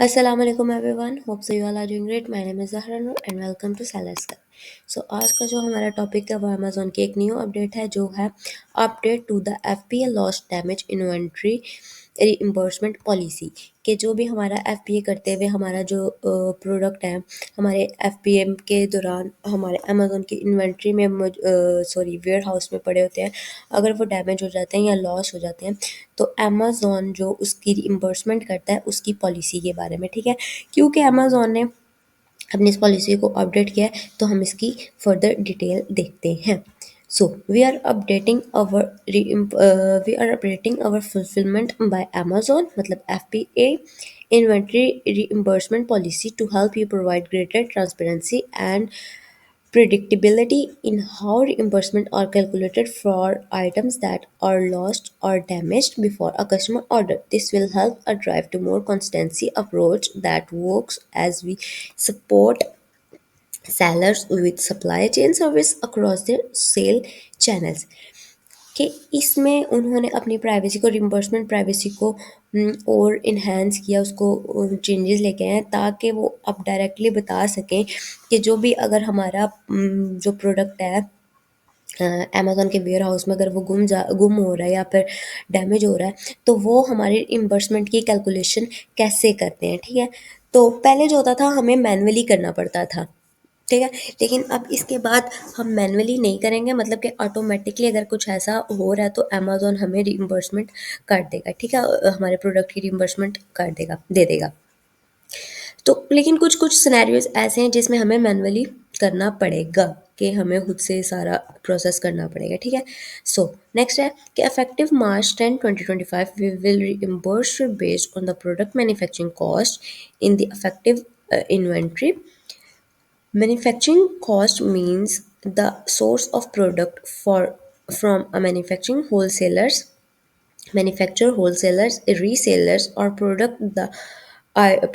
अस्सलाम वालेकुम everyone, hope so you all are doing great. My name is Zahra Noor and welcome to sellers club. So आज का जो हमारा टॉपिक है वो अमेज़न की एक न्यू अपडेट है जो है update to the FPA lost damage inventory reimbursement policy. कि जो भी हमारा एफपीए करते हुए हमारा जो प्रोडक्ट है हमारे एफपीएम के दौरान हमारे अमेज़न की इन्वेंट्री में वेयर हाउस में पड़े होते हैं, अगर वो डैमेज हो जाते हैं या लॉस हो जाते हैं तो अमेज़न जो उसकी रिइंबर्समेंट करता है उसकी पॉलिसी के बारे में, ठीक है। क्योंकि अमेज़न ने अपनी इस पॉलिसी को अपडेट किया है तो हम इसकी फर्दर डिटेल देखते हैं। So we are updating our fulfilment by Amazon मतलब FPA inventory reimbursement policy to help you provide greater transparency and predictability in how reimbursement are calculated for items that are lost or damaged before a customer order. This will help a drive to more consistency approach that works as we support sellers with supply chain service across their sale channels. कि इसमें उन्होंने अपनी privacy को reimbursement privacy को और enhance किया, उसको changes लेके आए हैं ताकि वो अब डायरेक्टली बता सकें कि जो भी अगर हमारा जो प्रोडक्ट है अमेज़न के वेयर हाउस में अगर वो गुम हो रहा है या फिर डैमेज हो रहा है तो वो हमारी रिम्बर्समेंट की कैलकुलेशन कैसे करते हैं, ठीक है। तो पहले जो होता था हमें मैनुअली करना पड़ता था, ठीक है। लेकिन अब इसके बाद हम मैनुअली नहीं करेंगे, मतलब कि ऑटोमेटिकली अगर कुछ ऐसा हो रहा है तो अमेज़न हमें रिइंबर्समेंट कर देगा, ठीक है। हमारे प्रोडक्ट की रिइंबर्समेंट कर देगा, दे देगा। तो लेकिन कुछ कुछ सिनेरियोज ऐसे हैं जिसमें हमें मैनुअली करना पड़ेगा, कि हमें खुद से सारा प्रोसेस करना पड़ेगा, ठीक है। सो नेक्स्ट है कि effective March 10, 2025 we will reimburse based on the product manufacturing cost in the effective inventory. Manufacturing cost means the source of product for from a manufacturer, wholesalers, resellers, or product the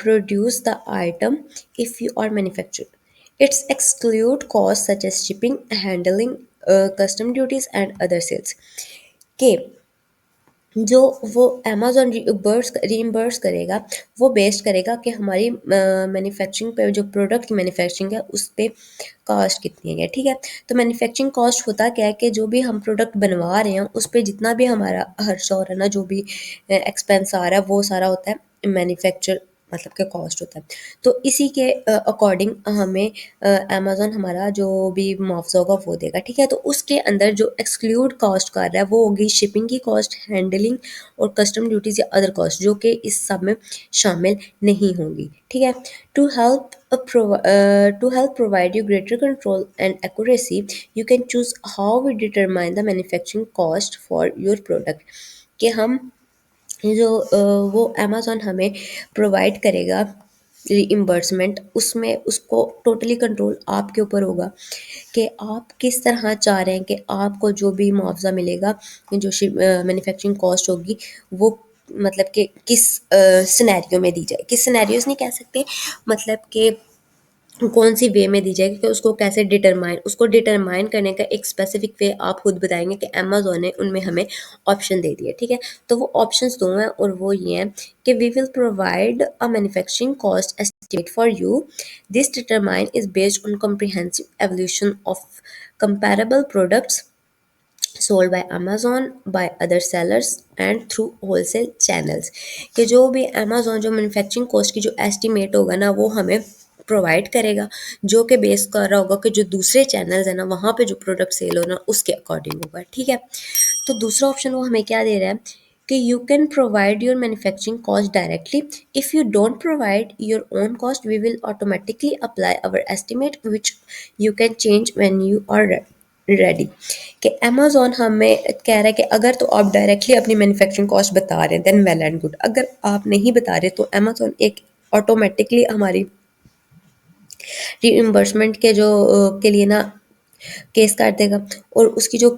produce the item if you are manufactured. It's exclude costs such as shipping, handling, custom duties, and other sales. Okay, जो वो Amazon reimburse करेगा वो based करेगा कि हमारी manufacturing पे जो product की मैन्युफैक्चरिंग है उस पे कॉस्ट कितनी है, ठीक है। तो मैन्युफैक्चरिंग कॉस्ट होता क्या है कि जो भी हम प्रोडक्ट बनवा रहे हैं उस पे जितना भी हमारा खर्च हो रहा है ना, जो भी एक्सपेंस आ रहा है वो सारा होता है मैन्युफैक्चर मतलब के कॉस्ट होता है। तो इसी के अकॉर्डिंग हमें अमेज़न हमारा जो भी मुआवजा होगा वो देगा, ठीक है। तो उसके अंदर जो एक्सक्लूड कॉस्ट कर रहा है वो होगी शिपिंग की कॉस्ट, हैंडलिंग और कस्टम ड्यूटीज़ या अदर कॉस्ट जो कि इस सब में शामिल नहीं होंगी, ठीक है। To help to help provide you greater control and accuracy, you can choose how we determine the manufacturing cost for your product. कि हम जो वो अमेज़न हमें प्रोवाइड करेगा रिइंबर्समेंट, उसमें उसको टोटली कंट्रोल आपके ऊपर होगा कि आप किस तरह चाह रहे हैं कि आपको जो भी मुआवजा मिलेगा, जो मैन्युफैक्चरिंग कॉस्ट होगी वो मतलब कि किस सिनेरियो में दी जाए, किस सिनेरियोज नहीं कह सकते, मतलब कि कौन सी वे में दी जाएगी, कि उसको कैसे डिटरमाइन करने का एक स्पेसिफिक वे आप खुद बताएंगे कि अमेज़न ने उनमें हमें ऑप्शन दे दिए, ठीक है। तो वो ऑप्शंस दो हैं और वो ये हैं कि we will provide a manufacturing cost estimate for you. This determine is based on comprehensive evolution of comparable products sold by Amazon, by other sellers and through wholesale channels. कि जो भी Amazon जो मैन्युफैक्चरिंग कॉस्ट की जो estimate होगा ना वो हमें प्रोवाइड करेगा, जो कि बेस कर रहा होगा कि जो दूसरे चैनल्स है ना वहाँ पे जो प्रोडक्ट सेल हो ना उसके अकॉर्डिंग होगा, ठीक है। तो दूसरा ऑप्शन वो हमें क्या दे रहा है कि you can provide your manufacturing cost directly. If you don't provide your own cost we will automatically apply our estimate which you can change when you are ready. कि अमेज़न हमें कह रहा है कि अगर तो आप डायरेक्टली अपनी मैन्युफैक्चरिंग कॉस्ट बता रहे हैं देन वेल एंड गुड, अगर आप नहीं बता रहे तो अमेज़न एक ऑटोमेटिकली हमारी रिइंबर्समेंट के जो के लिए ना केस कर देगा और उसकी जो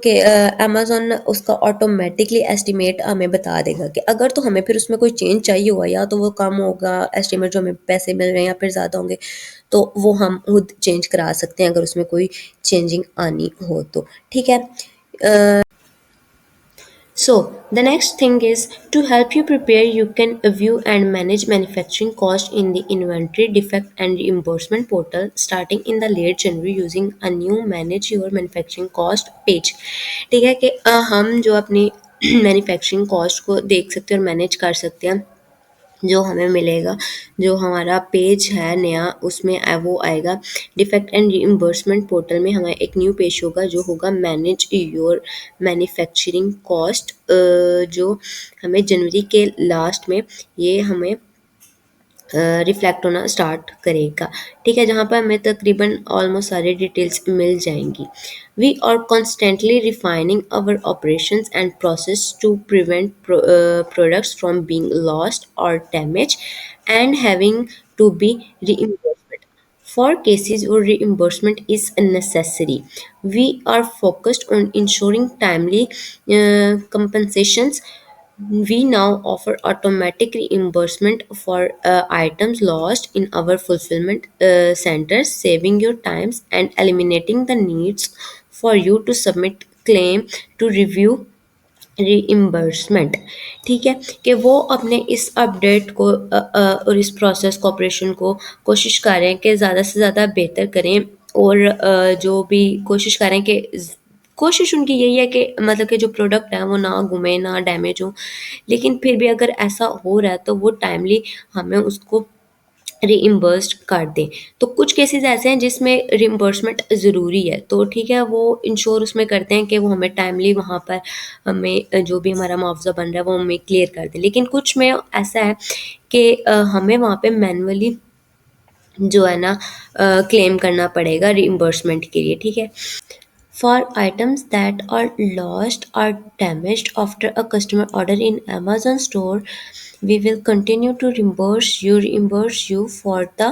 अमेज़न उसका ऑटोमेटिकली एस्टिमेट हमें बता देगा कि अगर तो हमें फिर उसमें कोई चेंज चाहिए हुआ या तो वो कम होगा एस्टिमेट जो हमें पैसे मिल रहे हैं या फिर ज़्यादा होंगे तो वो हम खुद चेंज करा सकते हैं अगर उसमें कोई चेंजिंग आनी हो तो, ठीक है। So, the next thing is to help you prepare, you can view and manage manufacturing cost in the inventory defect and reimbursement portal starting in the late January using a new manage your manufacturing cost page. ठीक है कि हम जो अपनी manufacturing cost को देख सकते हैं और मैनेज कर सकते हैं। जो हमें मिलेगा, जो हमारा पेज है नया उसमें वो आएगा डिफेक्ट एंड रीइंबर्समेंट पोर्टल में हमें एक न्यू पेज होगा जो होगा मैनेज योर मैन्युफैक्चरिंग कॉस्ट, जो हमें जनवरी के लास्ट में ये हमें रिफ्लेक्ट होना स्टार्ट करेगा। ठीक है, जहाँ पर हमें तकरीबन ऑलमोस्ट सारी डिटेल्स मिल जाएंगी। We are constantly refining our operations and process to prevent products from being lost और damage and having to be reimbursed for cases where reimbursement is necessary. We are focused on ensuring timely compensations. We now offer automatic reimbursement for items lost in our fulfillment centers, saving your times and eliminating the needs for you to submit claim to review reimbursement. ठीक है, कि वो अपने इस update को और इस process को ऑपरेशन को कोशिश कर रहे हैं कि ज़्यादा से ज़्यादा बेहतर करें और जो भी कोशिश करें कि कोशिश उनकी यही है कि मतलब कि जो प्रोडक्ट है वो ना घूमे ना डैमेज हो, लेकिन फिर भी अगर ऐसा हो रहा है तो वो टाइमली हमें उसको रीइम्बर्स्ड कर दें। तो कुछ केसेस ऐसे हैं जिसमें रीइम्बर्समेंट ज़रूरी है, तो ठीक है वो इंश्योर उसमें करते हैं कि वो हमें टाइमली वहाँ पर हमें जो भी हमारा मुआवज़ा बन रहा है वो हमें क्लियर कर दें। लेकिन कुछ में ऐसा है कि हमें वहाँ पे मैनुअली जो है ना क्लेम करना पड़ेगा रीइम्बर्समेंट के लिए। ठीक है, for items that are lost or damaged after a customer order in Amazon store, we will continue to reimburse you for the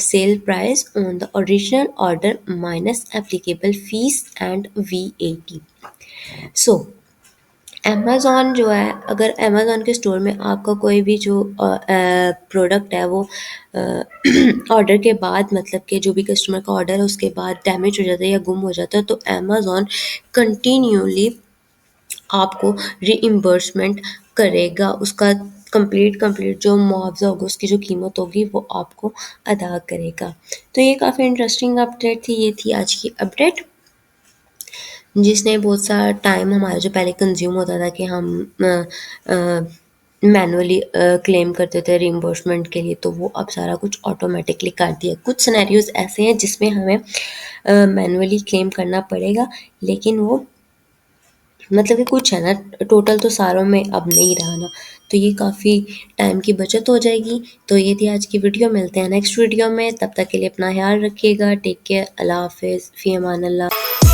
sale price on the original order minus applicable fees and VAT. So, Amazon जो है, अगर Amazon के store में आपका कोई भी जो product है वो ऑर्डर के बाद मतलब कि जो भी कस्टमर का ऑर्डर है उसके बाद डैमेज हो जाता है या गुम हो जाता है, तो अमेज़न कंटिन्यूअली आपको रीइम्बर्समेंट करेगा। उसका कंप्लीट जो मुआवज़ा होगा, उसकी जो कीमत होगी वो आपको अदा करेगा। तो ये काफ़ी इंटरेस्टिंग अपडेट थी, ये थी आज की अपडेट जिसने बहुत सारा टाइम हमारा जो पहले कंज्यूम होता था कि हम मैनुअली क्लेम करते थे रिइम्बर्समेंट के लिए, तो वो अब सारा कुछ ऑटोमेटिकली कर दिया। कुछ सिनेरियोज़ ऐसे हैं जिसमें हमें मैनुअली क्लेम करना पड़ेगा, लेकिन वो मतलब कि कुछ है ना, टोटल तो सारों में अब नहीं रहा ना, तो ये काफ़ी टाइम की बचत हो जाएगी। तो ये थी आज की वीडियो, मिलते हैं नेक्स्ट वीडियो में, तब तक के लिए अपना ख्याल रखिएगा। टेक केयर, अल्लाह हाफ़िज़, फ़ी अमान अल्लाह।